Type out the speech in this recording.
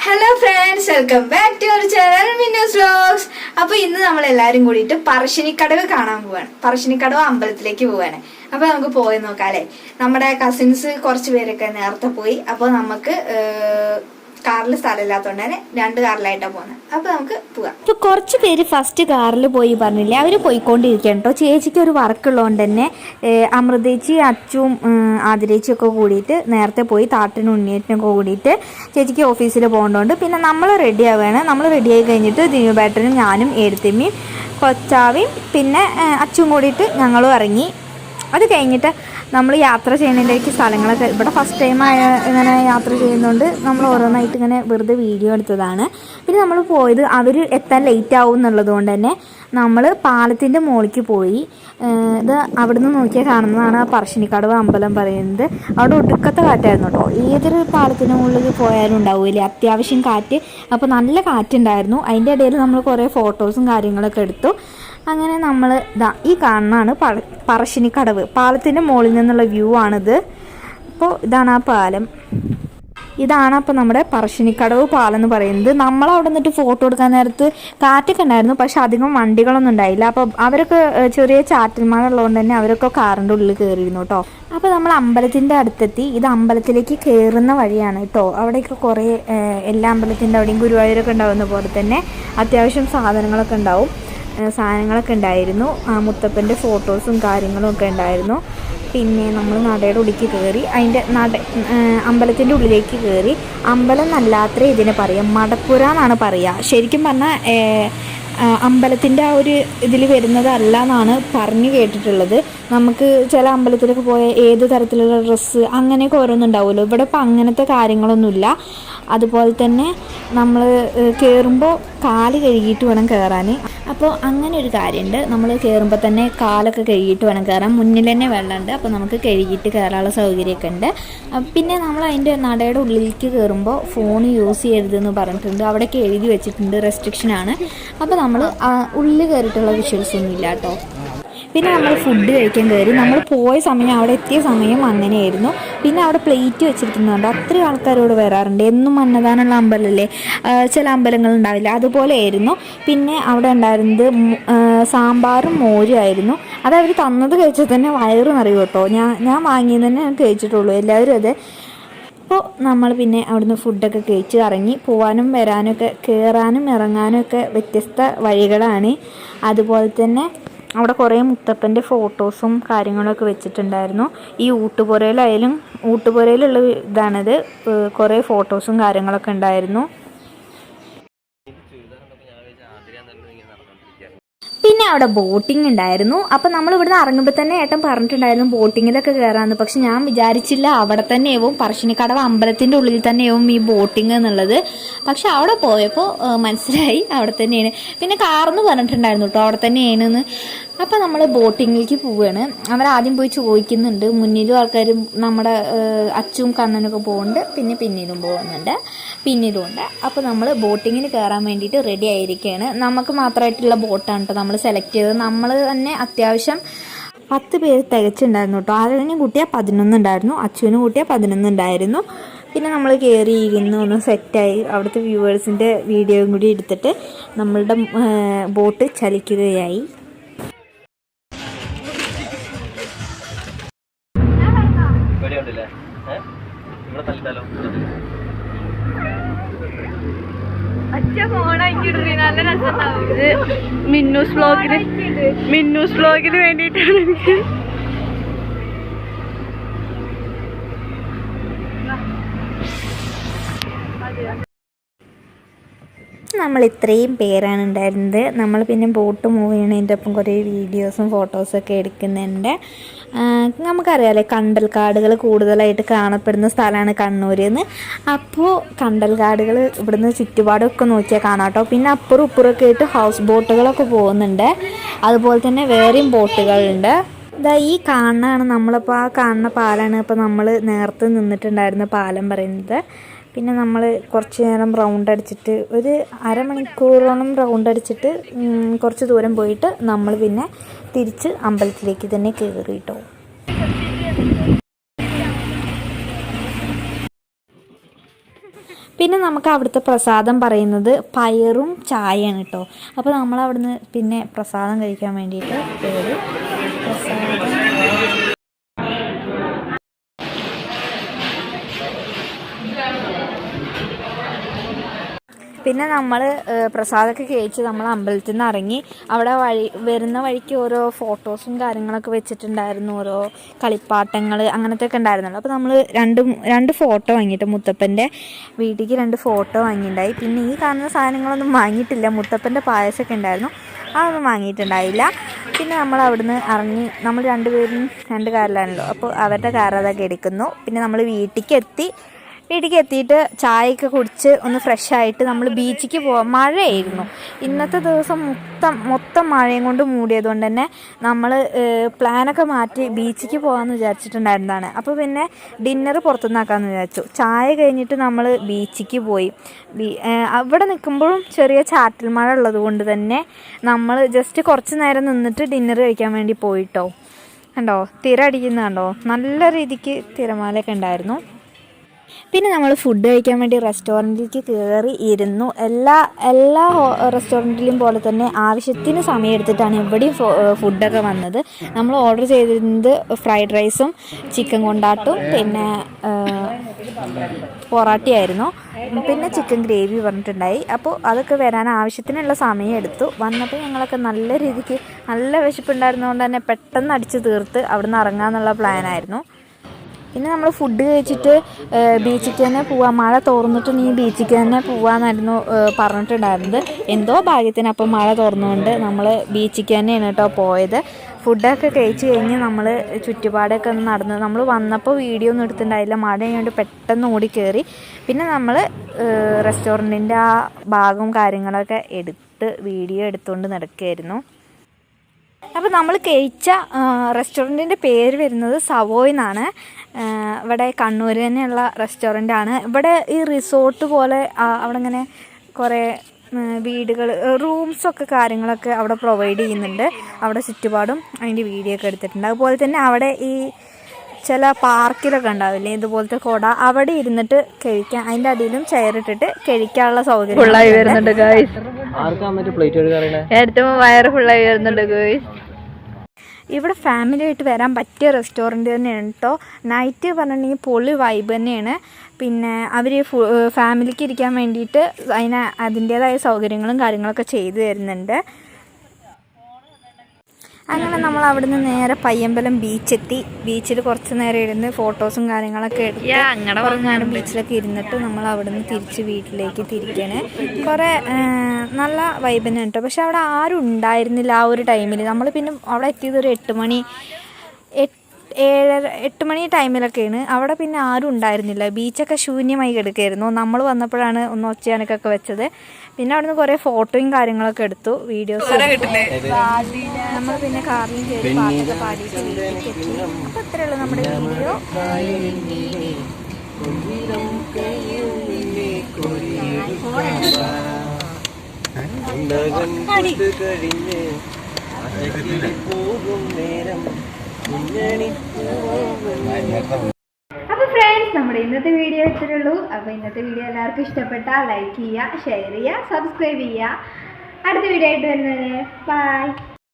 Hello friends, welcome back to our channel Minnu's vlogs. അപ്പൊ ഇന്ന് നമ്മൾ എല്ലാരും കൂടിയിട്ട് പറശ്ശിനിക്കടവ് കാണാൻ പോവാണ്. പറശ്ശിനിക്കടവ് അമ്പലത്തിലേക്ക് പോവാണ്. അപ്പൊ നമുക്ക് പോയി നോക്കാം അല്ലെ. നമ്മുടെ കസിൻസ് കുറച്ച് പേരൊക്കെ നേരത്തെ പോയി. അപ്പൊ നമുക്ക് കാറിൽ സ്ഥലമില്ലാത്തതുകൊണ്ട് തന്നെ 2 കാറിലായിട്ടാണ് പോകുന്നത്. അപ്പൊ നമുക്ക് പോവാം. ഇപ്പൊ കുറച്ച് പേര് ഫസ്റ്റ് കാറിൽ പോയി പറഞ്ഞില്ലേ, അവര് പോയിക്കൊണ്ടിരിക്കണം കേട്ടോ. ചേച്ചിക്ക് ഒരു വർക്ക് ഉള്ളതുകൊണ്ട് തന്നെ അമൃതേച്ചി, അച്ചും, ആതിരേച്ചിയും ഒക്കെ കൂടിയിട്ട് നേരത്തെ പോയി. താട്ടിനും ഉണ്ണിയേറ്റിനൊക്കെ കൂടിയിട്ട് ചേച്ചിക്ക് ഓഫീസിൽ പോകേണ്ടതുകൊണ്ട് പിന്നെ നമ്മൾ റെഡി ആവുകയാണ്. നമ്മൾ റെഡി ആയി കഴിഞ്ഞിട്ട് ദിനുബേട്ടനും ഞാനും ഏടത്തിമ്മയും കൊച്ചാവിയും പിന്നെ അച്ചും കൂടിയിട്ട് ഞങ്ങളും ഇറങ്ങി. അത് കഴിഞ്ഞിട്ട് നമ്മൾ യാത്ര ചെയ്യുന്നതിലേക്ക് സ്ഥലങ്ങളൊക്കെ ഇവിടെ ഫസ്റ്റ് ടൈം ഇങ്ങനെ യാത്ര ചെയ്യുന്നതുകൊണ്ട് നമ്മൾ ഓരോന്നായിട്ട് ഇങ്ങനെ വെറുതെ വീഡിയോ എടുത്തതാണ്. പിന്നെ നമ്മൾ പോയത് അവർ എത്താൻ ലേറ്റ് ആവും എന്നുള്ളത് കൊണ്ട് തന്നെ നമ്മൾ പാലത്തിൻ്റെ മുകളിലേക്ക് പോയി. ഇത് അവിടുന്ന് നോക്കിയാൽ കാണുന്നതാണ് ആ പറശ്ശിനിക്കടവ് അമ്പലം പറയുന്നത്. അവിടെ ഒടുക്കത്തെ കാറ്റായിരുന്നു കേട്ടോ. ഏതൊരു പാലത്തിൻ്റെ മുകളിൽ പോയാലും ഉണ്ടാവില്ലേ അത്യാവശ്യം കാറ്റ്. അപ്പോൾ നല്ല കാറ്റുണ്ടായിരുന്നു. അതിൻ്റെ ഇടയിൽ നമ്മൾ കുറേ ഫോട്ടോസും കാര്യങ്ങളൊക്കെ എടുത്തു. അങ്ങനെ നമ്മൾ ഈ കാണുന്നതാണ് പറശ്ശിനിക്കടവ്. പാലത്തിൻ്റെ മുകളിൽ നിന്നുള്ള വ്യൂ ആണിത്. അപ്പോൾ ഇതാണ് ആ പാലം. ഇതാണ് അപ്പോൾ നമ്മുടെ പറശ്ശിനിക്കടവ് പാലം എന്ന് പറയുന്നത്. നമ്മളവിടെ നിന്നിട്ട് ഫോട്ടോ എടുക്കാൻ നേരത്ത് കാറ്റൊക്കെ ഉണ്ടായിരുന്നു, പക്ഷെ അധികം വണ്ടികളൊന്നും ഉണ്ടായില്ല. അപ്പോൾ അവരൊക്കെ ചെറിയ ചാറ്റൽമഴ ഉള്ളതുകൊണ്ട് തന്നെ അവരൊക്കെ കാറിൻ്റെ ഉള്ളിൽ കയറിയിരുന്നു കേട്ടോ. അപ്പോൾ നമ്മൾ അമ്പലത്തിൻ്റെ അടുത്തെത്തി. ഇത് അമ്പലത്തിലേക്ക് കയറുന്ന വഴിയാണ് കേട്ടോ. അവിടെയൊക്കെ കുറേ എല്ലാ അമ്പലത്തിൻ്റെ അവിടെയും ഗുരുവായൂരൊക്കെ ഉണ്ടാവുന്ന പോലെ തന്നെ അത്യാവശ്യം സാധനങ്ങളൊക്കെ ഉണ്ടായിരുന്നു. മുത്തപ്പൻ്റെ ഫോട്ടോസും കാര്യങ്ങളും ഒക്കെ ഉണ്ടായിരുന്നു. പിന്നെ നമ്മൾ നടയുടെ ഉള്ളിലേക്ക് കയറി. അതിൻ്റെ അമ്പലത്തിൻ്റെ ഉള്ളിലേക്ക് കയറി. അമ്പലം എന്നല്ലാത്ര ഇതിനെ പറയാം, മടപ്പുര എന്നാണ് പറയുക. ശരിക്കും പറഞ്ഞാൽ അമ്പലത്തിൻ്റെ ആ ഒരു ഇതിൽ വരുന്നതല്ല എന്നാണ് പറഞ്ഞു കേട്ടിട്ടുള്ളത്. നമുക്ക് ചില അമ്പലത്തിലൊക്കെ പോയ ഏത് തരത്തിലുള്ള ഡ്രസ്സ് അങ്ങനെയൊക്കെ ഓരോന്നുണ്ടാവുമല്ലോ. ഇവിടെ ഇപ്പം അങ്ങനത്തെ കാര്യങ്ങളൊന്നുമില്ല. അതുപോലെ തന്നെ നമ്മൾ കയറുമ്പോൾ കാല് കഴുകിയിട്ട് വേണം കയറാൻ. അപ്പോൾ അങ്ങനെ ഒരു കാര്യമുണ്ട്. നമ്മൾ കയറുമ്പോൾ തന്നെ കാലൊക്കെ കഴുകിയിട്ട് വേണം കയറാൻ. മുന്നിൽ തന്നെ വെള്ളമുണ്ട്, അപ്പോൾ നമുക്ക് കഴുകിയിട്ട് കയറാനുള്ള സൗകര്യമൊക്കെ ഉണ്ട്. പിന്നെ നമ്മൾ അതിൻ്റെ നടയുടെ ഉള്ളിലേക്ക് കയറുമ്പോൾ ഫോൺ യൂസ് ചെയ്യരുതെന്ന് പറഞ്ഞിട്ടുണ്ട്. അവിടെയൊക്കെ എഴുതി വെച്ചിട്ടുണ്ട്, റെസ്ട്രിക്ഷനാണ്. അപ്പോൾ നമ്മൾ ഉള്ളിൽ കയറിയിട്ടുള്ള വിഷ്വൽസ് ഒന്നും ഇല്ല കേട്ടോ. പിന്നെ നമ്മൾ ഫുഡ് കഴിക്കാൻ കയറി. നമ്മൾ പോയ സമയം, അവിടെ എത്തിയ സമയം അങ്ങനെയായിരുന്നു. പിന്നെ അവിടെ പ്ലേറ്റ് വെച്ചിരിക്കുന്നുണ്ട്. അത്രയും ആൾക്കാരോട് വരാറുണ്ട്. എന്നും അന്നദാനമുള്ള അമ്പലമല്ലേ, ചില അമ്പലങ്ങൾ ഉണ്ടാവില്ല, അതുപോലെ ആയിരുന്നു. പിന്നെ അവിടെ ഉണ്ടായിരുന്നത് സാമ്പാറും മോരും ആയിരുന്നു. അത് അവർ തന്നത് കഴിച്ചാൽ തന്നെ വയറ് നിറയും കേട്ടോ. ഞാൻ വാങ്ങിയത് തന്നെ കഴിച്ചിട്ടുള്ളൂ. എല്ലാവരും അതെ. അപ്പോൾ നമ്മൾ പിന്നെ അവിടുന്ന് ഫുഡൊക്കെ കഴിച്ച് ഇറങ്ങി. പോകാനും വരാനും ഒക്കെ, കയറാനും ഇറങ്ങാനും ഒക്കെ വ്യത്യസ്ത വഴികളാണ്. അതുപോലെ തന്നെ അവിടെ കുറേ മുത്തപ്പൻ്റെ ഫോട്ടോസും കാര്യങ്ങളൊക്കെ വെച്ചിട്ടുണ്ടായിരുന്നു. ഈ ഊട്ടുപുരയിലുള്ള ഇതാണിത്. കുറേ ഫോട്ടോസും കാര്യങ്ങളൊക്കെ ഉണ്ടായിരുന്നു. പിന്നെ അവിടെ ബോട്ടിംഗ് ഉണ്ടായിരുന്നു. അപ്പം നമ്മൾ ഇവിടുന്ന് ഇറങ്ങുമ്പോൾ തന്നെ ഏട്ടൻ പറഞ്ഞിട്ടുണ്ടായിരുന്നു ബോട്ടിങ്ങിലൊക്കെ കയറാമെന്ന്. പക്ഷെ ഞാൻ വിചാരിച്ചില്ല അവിടെ തന്നെയാവും, പറശ്ശിനിക്കടവ് അമ്പലത്തിൻ്റെ ഉള്ളിൽ തന്നെയാവും ഈ ബോട്ടിങ് എന്നുള്ളത്. പക്ഷെ അവിടെ പോയപ്പോൾ മനസ്സിലായി അവിടെ തന്നെയാണ്. പിന്നെ കാറെന്ന് പറഞ്ഞിട്ടുണ്ടായിരുന്നു കേട്ടോ അവിടെ തന്നെയാണെന്ന്. അപ്പം നമ്മൾ ബോട്ടിങ്ങിലേക്ക് പോവുകയാണ്. അവരാദ്യം പോയി ചോദിക്കുന്നുണ്ട്. മുന്നിലും ആൾക്കാർ, നമ്മുടെ അച്ചും കണ്ണനൊക്കെ പോകുന്നുണ്ട്. പിന്നെ പിന്നിലും പോകുന്നുണ്ട്, പിന്നിലുമുണ്ട്. അപ്പോൾ നമ്മൾ ബോട്ടിങ്ങിന് കയറാൻ വേണ്ടിയിട്ട് റെഡി ആയിരിക്കുകയാണ്. നമുക്ക് മാത്രമായിട്ടുള്ള ബോട്ടാണ് കേട്ടോ നമ്മൾ സെലക്ട് ചെയ്തത്. നമ്മൾ തന്നെ അത്യാവശ്യം 10 പേര് തികച്ചുണ്ടായിരുന്നു കേട്ടോ. ആരെങ്കിലും കൂട്ടിയാൽ 11 ഉണ്ടായിരുന്നു, അച്ചുവിന് കൂട്ടിയാൽ 11 ഉണ്ടായിരുന്നു. പിന്നെ നമ്മൾ കയറി ഇരുന്ന് ഒന്ന് സെറ്റായി. അവിടുത്തെ വ്യൂവേഴ്സിൻ്റെ വീഡിയോയും കൂടി എടുത്തിട്ട് നമ്മളുടെ ബോട്ട് ചലിക്കുകയായി. മിന്നൂസ് വ്ലോഗിന് വേണ്ടിയിട്ടാണ് എനിക്ക്. നമ്മൾ ഇത്രയും പേരാണ് ഉണ്ടായിരുന്നത്. നമ്മൾ പിന്നെ ബോട്ട് മൂവ് ചെയ്യണതിൻ്റെ ഒപ്പം കുറേ വീഡിയോസും ഫോട്ടോസൊക്കെ എടുക്കുന്നുണ്ട്. നമുക്കറിയാമല്ലേ കണ്ടൽക്കാടുകൾ കൂടുതലായിട്ട് കാണപ്പെടുന്ന സ്ഥലമാണ് കണ്ണൂർ എന്ന്. അപ്പോൾ കണ്ടൽക്കാടുകൾ ഇവിടുന്ന് ചുറ്റുപാടൊക്കെ നോക്കിയാൽ കാണാം കേട്ടോ. പിന്നെ അപ്പുറം ഇപ്പുറമൊക്കെ ആയിട്ട് ഹൗസ് ബോട്ടുകളൊക്കെ പോകുന്നുണ്ട്. അതുപോലെ തന്നെ വേറെയും ബോട്ടുകളുണ്ട്. ഇതാ ഈ കാണാണ് നമ്മളിപ്പോൾ ആ കാണുന്ന പാലാണ് ഇപ്പോൾ നമ്മൾ നേരത്തെ നിന്നിട്ടുണ്ടായിരുന്ന പാലം പറയുന്നത്. പിന്നെ നമ്മൾ കുറച്ച് നേരം റൗണ്ട് അടിച്ചിട്ട് ഒരു അരമണിക്കൂറോളം റൗണ്ട് അടിച്ചിട്ട് കുറച്ച് ദൂരം പോയിട്ട് നമ്മൾ പിന്നെ തിരിച്ച് അമ്പലത്തിലേക്ക് തന്നെ കയറി കേട്ടോ. പിന്നെ നമുക്ക് അവിടുത്തെ പ്രസാദം പറയുന്നത് പയറും ചായയാണ് കേട്ടോ. അപ്പോൾ നമ്മളവിടുന്ന് പിന്നെ പ്രസാദം കഴിക്കാൻ വേണ്ടിയിട്ട് കയറി. പ്രസാദം പിന്നെ നമ്മൾ പ്രസാദമൊക്കെ കഴിച്ച് നമ്മൾ അമ്പലത്തിൽ നിന്ന് ഇറങ്ങി. അവിടെ വരുന്ന വഴിക്ക് ഓരോ ഫോട്ടോസും കാര്യങ്ങളൊക്കെ വെച്ചിട്ടുണ്ടായിരുന്നു, ഓരോ കളിപ്പാട്ടങ്ങൾ അങ്ങനത്തെ ഒക്കെ ഉണ്ടായിരുന്നല്ലോ. അപ്പോൾ നമ്മൾ രണ്ട് ഫോട്ടോ വാങ്ങിയിട്ട് മുത്തപ്പൻ്റെ വീട്ടിലേക്ക് 2 ഫോട്ടോ വാങ്ങിയിട്ടുണ്ടായി. പിന്നെ ഈ കാണുന്ന സാധനങ്ങളൊന്നും വാങ്ങിയിട്ടില്ല. മുത്തപ്പൻ്റെ പായസമൊക്കെ ഉണ്ടായിരുന്നു, അതൊന്നും വാങ്ങിയിട്ടുണ്ടായില്ല. പിന്നെ നമ്മൾ അവിടുന്ന് ഇറങ്ങി. നമ്മൾ 2 പേരും 2 കാറിലാണല്ലോ, അപ്പോൾ അവരുടെ കാർ അതൊക്കെ എടുക്കുന്നു. പിന്നെ നമ്മൾ വീട്ടിലേക്ക് എത്തിയിട്ട് ചായയൊക്കെ കുടിച്ച് ഒന്ന് ഫ്രഷായിട്ട് നമ്മൾ ബീച്ചിലേക്ക് പോവാം. മഴയായിരുന്നു ഇന്നത്തെ ദിവസം, മൊത്തം മഴയും കൊണ്ട് മൂടിയതുകൊണ്ട് തന്നെ നമ്മൾ പ്ലാനൊക്കെ മാറ്റി ബീച്ചിലേക്ക് പോകാമെന്ന് വിചാരിച്ചിട്ടുണ്ടായിരുന്നതാണ്. അപ്പോൾ പിന്നെ ഡിന്നർ പുറത്തുനിന്നാക്കാമെന്ന് വിചാരിച്ചു. ചായ കഴിഞ്ഞിട്ട് നമ്മൾ ബീച്ചിലേക്ക് പോയി. അവിടെ നിൽക്കുമ്പോഴും ചെറിയ ചാറ്റൽ മഴ ഉള്ളത് കൊണ്ട് തന്നെ നമ്മൾ ജസ്റ്റ് കുറച്ച് നേരം നിന്നിട്ട് ഡിന്നർ കഴിക്കാൻ വേണ്ടി പോയിട്ടോ. കണ്ടോ തിര അടിക്കുന്നത് കണ്ടോ, നല്ല രീതിക്ക് തിരമാലയൊക്കെ ഉണ്ടായിരുന്നു. പിന്നെ നമ്മൾ ഫുഡ് കഴിക്കാൻ വേണ്ടി റെസ്റ്റോറൻറ്റിലേക്ക് കയറി ഇരുന്നു. എല്ലാ റെസ്റ്റോറൻറ്റിലും പോലെ തന്നെ ആവശ്യത്തിന് സമയം എടുത്തിട്ടാണ് ഇവിടെയും ഫുഡൊക്കെ വന്നത്. നമ്മൾ ഓർഡർ ചെയ്തിരുന്നത് ഫ്രൈഡ് റൈസും ചിക്കൻ കൊണ്ടാട്ടും പിന്നെ പൊറാട്ടയായിരുന്നു. പിന്നെ ചിക്കൻ ഗ്രേവി പറഞ്ഞിട്ടുണ്ടായി. അപ്പോൾ അതൊക്കെ വരാൻ ആവശ്യത്തിനുള്ള സമയം എടുത്തു. വന്നപ്പോൾ ഞങ്ങളൊക്കെ നല്ല രീതിക്ക് നല്ല വിശപ്പുണ്ടായിരുന്നതുകൊണ്ട് തന്നെ പെട്ടെന്ന് അടിച്ച് തീർത്ത് അവിടെ നിന്ന് ഇറങ്ങാമെന്നുള്ള പ്ലാനായിരുന്നു. പിന്നെ നമ്മൾ ഫുഡ് കഴിച്ചിട്ട് ബീച്ചിലേക്ക് തന്നെ പോവാം, മഴ തോർന്നിട്ടുണ്ടെങ്കിൽ ബീച്ചിലേക്ക് തന്നെ പോവാമെന്നായിരുന്നു പറഞ്ഞിട്ടുണ്ടായിരുന്നത്. എന്തോ ഭാഗ്യത്തിന് അപ്പം മഴ തോർന്നുകൊണ്ട് നമ്മൾ ബീച്ചിലേക്ക് തന്നെയാണ് കേട്ടോ പോയത്. ഫുഡൊക്കെ കഴിച്ച് കഴിഞ്ഞ് നമ്മൾ ചുറ്റുപാടൊക്കെ ഒന്ന് നടന്ന്. നമ്മൾ വന്നപ്പോൾ വീഡിയോ ഒന്നും എടുത്തിട്ടുണ്ടായില്ല, മഴ കഴിഞ്ഞുകൊണ്ട് പെട്ടെന്ന് ഓടി കയറി. പിന്നെ നമ്മൾ റെസ്റ്റോറൻറ്റിൻ്റെ ആ ഭാഗവും കാര്യങ്ങളൊക്കെ എടുത്ത് വീഡിയോ എടുത്തുകൊണ്ട് നടക്കുകയായിരുന്നു. അപ്പോൾ നമ്മൾ കഴിച്ച റെസ്റ്റോറൻറ്റിൻ്റെ പേര് വരുന്നത് സവോയ് എന്നാണ്. ഇവിടെ കണ്ണൂർ തന്നെയുള്ള റെസ്റ്റോറൻ്റാണ്. ഇവിടെ ഈ റിസോർട്ട് പോലെ അവിടെ ഇങ്ങനെ കുറേ വീടുകൾ, റൂംസൊക്കെ കാര്യങ്ങളൊക്കെ അവിടെ പ്രൊവൈഡ് ചെയ്യുന്നുണ്ട്. അവിടെ ചുറ്റുപാടും അതിൻ്റെ വീഡിയോ ഒക്കെ എടുത്തിട്ടുണ്ട്. അതുപോലെ തന്നെ അവിടെ ഈ ചില പാർക്കിലൊക്കെ ഉണ്ടാവില്ലേ ഇതുപോലത്തെ കുട, അവിടെ ഇരുന്നിട്ട് കഴിക്കാൻ, അതിൻ്റെ അടിയിലും ചെയറിട്ടിട്ട് കഴിക്കാനുള്ള സൗകര്യം വരുന്നുണ്ട്. വയറ് ഫുള്ളായി വരുന്നുണ്ട്. ഇവിടെ ഫാമിലി ആയിട്ട് വരാൻ പറ്റിയ റെസ്റ്റോറൻറ്റ് തന്നെയാണ് കേട്ടോ. നൈറ്റ് പറഞ്ഞിട്ടുണ്ടെങ്കിൽ പൊളി വൈബ് തന്നെയാണ്. പിന്നെ അവർ ഫാമിലിക്ക് ഇരിക്കാൻ വേണ്ടിയിട്ട് അതിൻ്റേതായ സൗകര്യങ്ങളും കാര്യങ്ങളൊക്കെ ചെയ്തു തരുന്നുണ്ട്. അങ്ങനെ നമ്മൾ അവിടുന്ന് നേരെ പയ്യമ്പലം ബീച്ചെത്തി. ബീച്ചിൽ കുറച്ച് നേരം ഇരുന്ന് ഫോട്ടോസും കാര്യങ്ങളൊക്കെ എടുത്ത് കുറച്ച് നേരം ബീച്ചിലൊക്കെ ഇരുന്നിട്ട് നമ്മൾ അവിടുന്ന് തിരിച്ച് വീട്ടിലേക്ക് തിരിക്കണേ. കുറേ നല്ല വൈബ് തന്നെ കേട്ടോ. പക്ഷെ അവിടെ ആരും ഉണ്ടായിരുന്നില്ല ആ ഒരു ടൈമിൽ. നമ്മൾ പിന്നെ അവിടെ എത്തിയത് ഒരു 8 മണി ടൈമിലൊക്കെയാണ്. അവിടെ പിന്നെ ആരും ഉണ്ടായിരുന്നില്ല, ബീച്ചൊക്കെ ശൂന്യമായി കിടക്കുകയായിരുന്നു. നമ്മൾ വന്നപ്പോഴാണ് ഒന്ന് ഒച്ചയാനൊക്കെ വെച്ചത്. പിന്നെ അവിടുന്ന് കുറേ ഫോട്ടോയും കാര്യങ്ങളൊക്കെ എടുത്തു, വീഡിയോസ്. നമ്മൾ പിന്നെ കാറിലും കയറി പാട്ടൊക്കെ പാടിയിട്ട് വീട്ടിലേക്ക് എത്തി. അപ്പോൾ അത്രയേ ഉള്ളൂ നമ്മുടെ വീഡിയോ. അപ്പോൾ ഫ്രണ്ട്സ്, നമ്മുടെ ഇന്നത്തെ വീഡിയോ ഇത്രയേ ഉള്ളൂ. അപ്പോൾ ഇന്നത്തെ വീഡിയോ എല്ലാവർക്കും ഇഷ്ടപ്പെട്ടാൽ ലൈക്ക് ചെയ്യുക, ഷെയർ ചെയ്യുക, സബ്സ്ക്രൈബ് ചെയ്യുക. അടുത്ത വീഡിയോ ആയിട്ട് വരുന്നവരെ ബൈ.